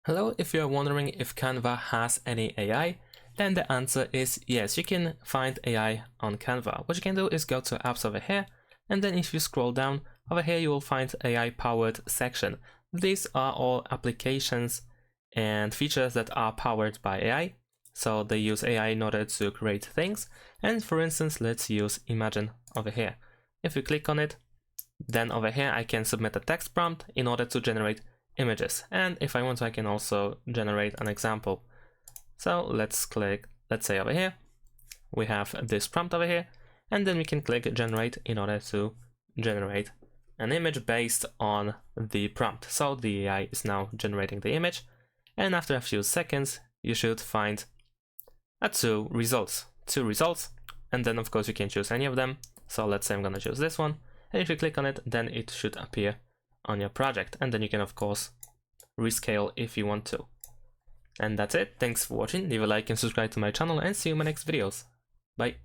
Hello, if you're wondering if Canva has any AI, then the answer is yes, you can find AI on Canva. What you can do is go to apps over here, and then if you scroll down over here, you will find AI powered section. These are all applications and features that are powered by AI. So they use AI in order to create things. And for instance, let's use Imagine over here. If you click on it, then over here I can submit a text prompt in order to generate images, and if I want to I can also generate an example. So let's say over here we have this prompt over here, and then we can click generate in order to generate an image based on the prompt. So the AI is now generating the image, and after a few seconds you should find two results, and then of course you can choose any of them. So let's say I'm gonna choose this one, and if you click on it, then it should appear on your project, and then you can of course rescale if you want to. And that's it. Thanks for watching. Leave a like and subscribe to my channel, and see you in my next videos. Bye.